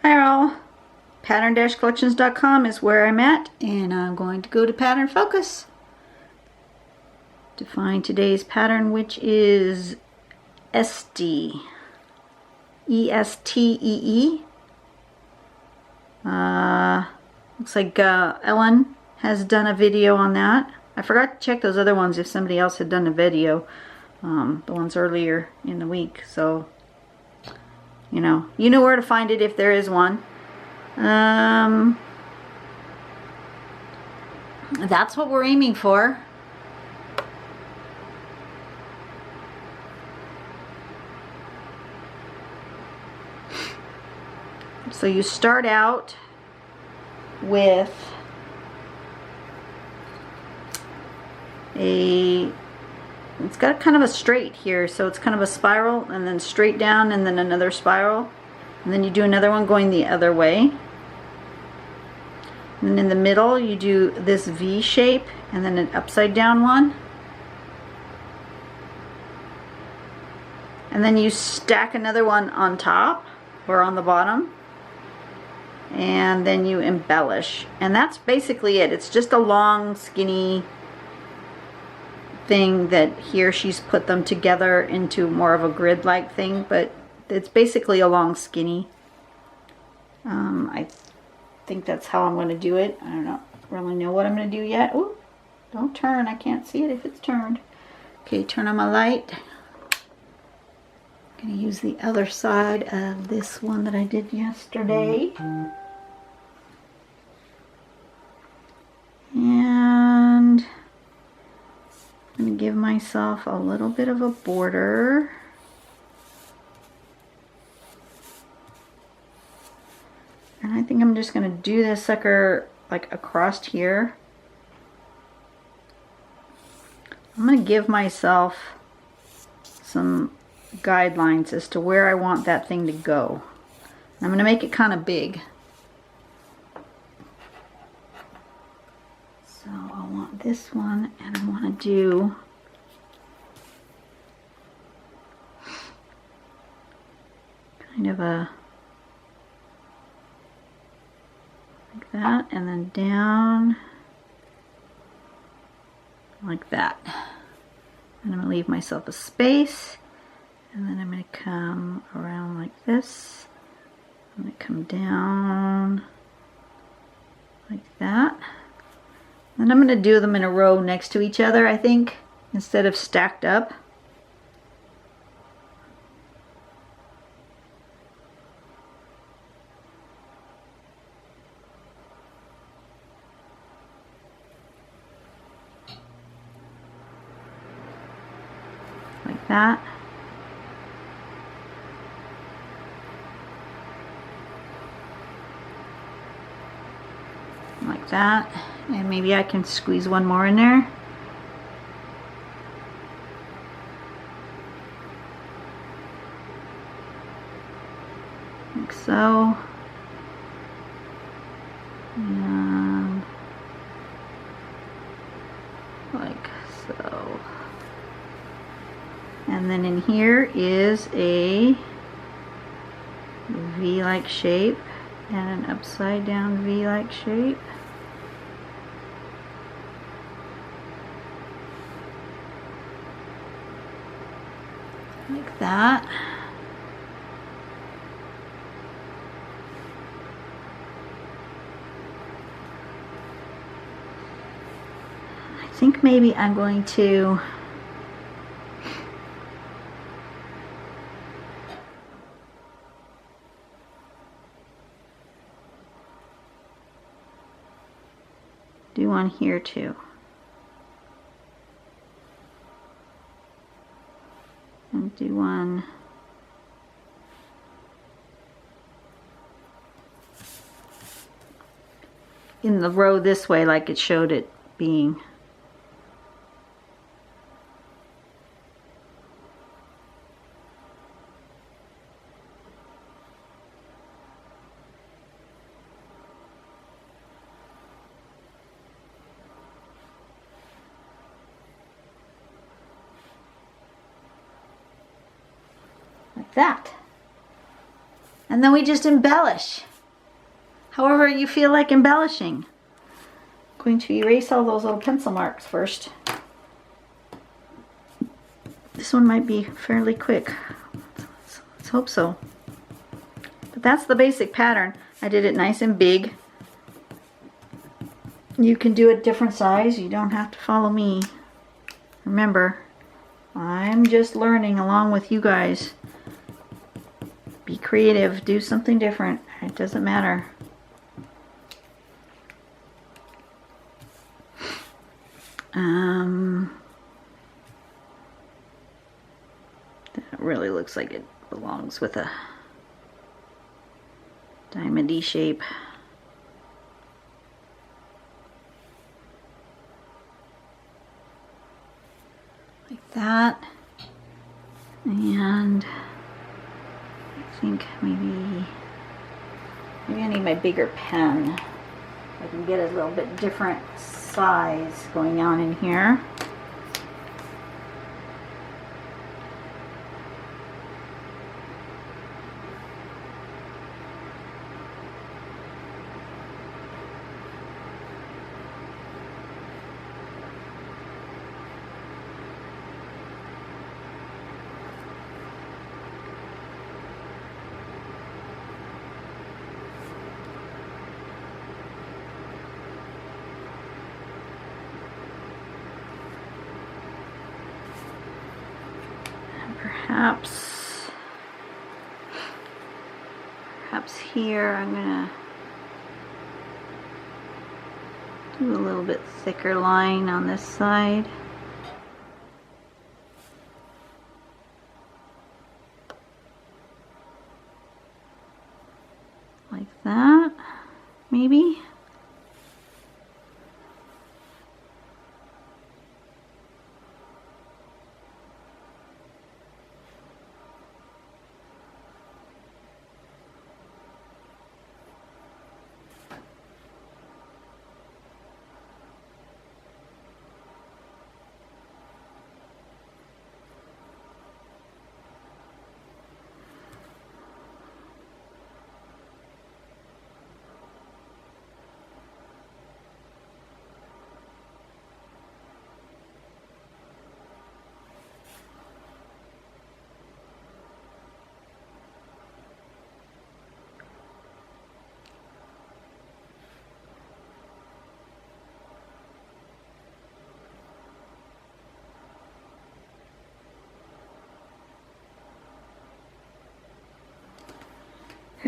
Hi all, pattern-collections.com is where I'm at, and I'm going to go to pattern focus to find today's pattern, which is Estee, E-S-T-E-E. Looks like Ellen has done a video on that. I forgot to check those other ones if somebody else had done a video, the ones earlier in the week, so you know where to find it if there is one. That's what we're aiming for. So you start out with it's got kind of a straight here, so it's kind of a spiral and then straight down and then another spiral, and then you do another one going the other way, and then in the middle you do this V shape and then an upside down one, and then you stack another one on top or on the bottom, and then you embellish, and that's basically it. It's just a long skinny thing that here she's put them together into more of a grid like thing, but it's basically a long skinny. I think that's how I'm going to do it. I don't really know what I'm going to do yet. Ooh, don't turn, I can't see it if it's turned. Okay, turn on my light. I'm going to use the other side of this one that I did yesterday. And I'm going to give myself a little bit of a border. And I think I'm just going to do this sucker like across here. I'm going to give myself some guidelines as to where I want that thing to go. I'm going to make it kind of big. So I want this one, and I want to do kind of a like that, and then down like that. And I'm going to leave myself a space, and then I'm going to come around like this. I'm going to come down like that. And I'm going to do them in a row next to each other, I think, instead of stacked up. Like that. Like that. And maybe I can squeeze one more in there. Like so. And like so. And then in here is a V-like shape and an upside down V-like shape. Like that. I think maybe I'm going to do one here too. And do one in the row this way like it showed it being. Like that. And then we just embellish. however you feel like embellishing. I'm going to erase all those little pencil marks first. This one might be fairly quick. Let's hope so. But that's the basic pattern. I did it nice and big. You can do a different size. You don't have to follow me. Remember, I'm just learning along with you guys. Be creative. Do something different. It doesn't matter. That really looks like it belongs with a diamond-y shape. Like that. And I think maybe I need my bigger pen. I can get a little bit different size going on in here. Perhaps here I'm gonna do a little bit thicker line on this side. Like that, maybe.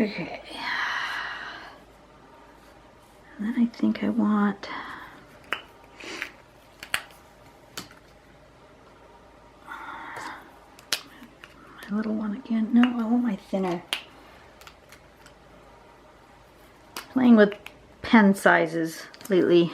Okay. And then I think I want my little one again. No, I want my thinner. Playing with pen sizes lately.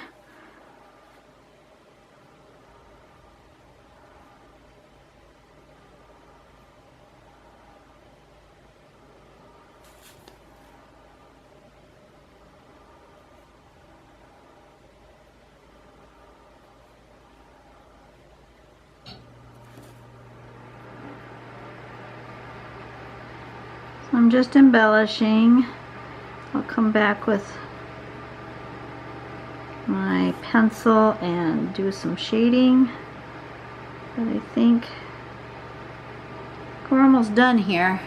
I'm just embellishing. I'll come back with my pencil and do some shading. But I think we're almost done here.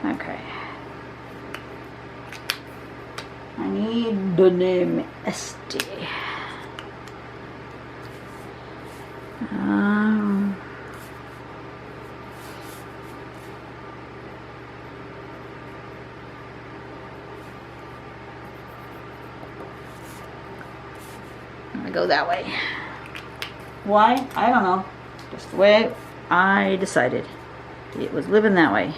Okay. I need the name Estee. I'm gonna go that way. Why? I don't know. Just the way I decided. It was living that way.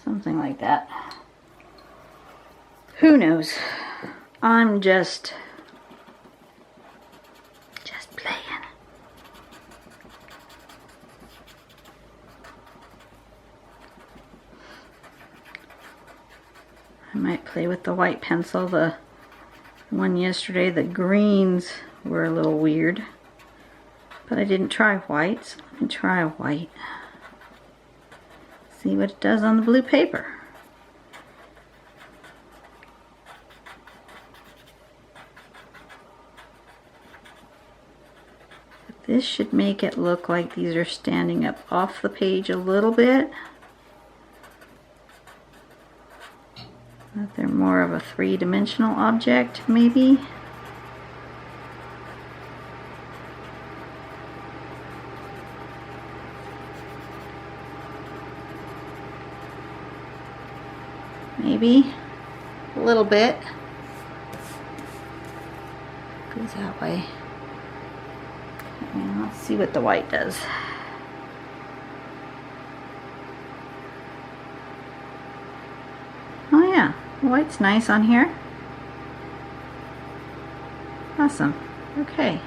Something like that. Who knows? I'm just playing. I might play with the white pencil. The one yesterday, the greens were a little weird, but I didn't try white, so let me try white. See what it does on the blue paper. But this should make it look like these are standing up off the page a little bit. That they're more of a three-dimensional object, maybe. Maybe a little bit. Goes that way. And let's see what the white does. Oh yeah, the white's nice on here. Awesome. Okay.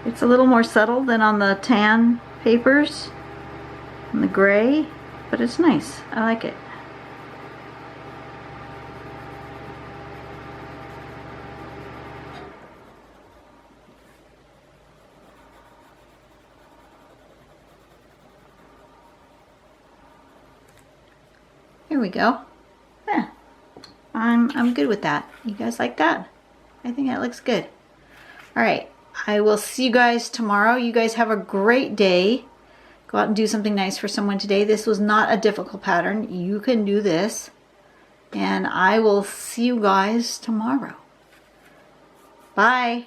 It's a little more subtle than on the tan papers. And the gray, but it's nice. I like it. Here we go. Yeah. I'm good with that. You guys like that? I think that looks good. All right. I will see you guys tomorrow. You guys have a great day. Go out and do something nice for someone today. This was not a difficult pattern. You can do this. And I will see you guys tomorrow. Bye.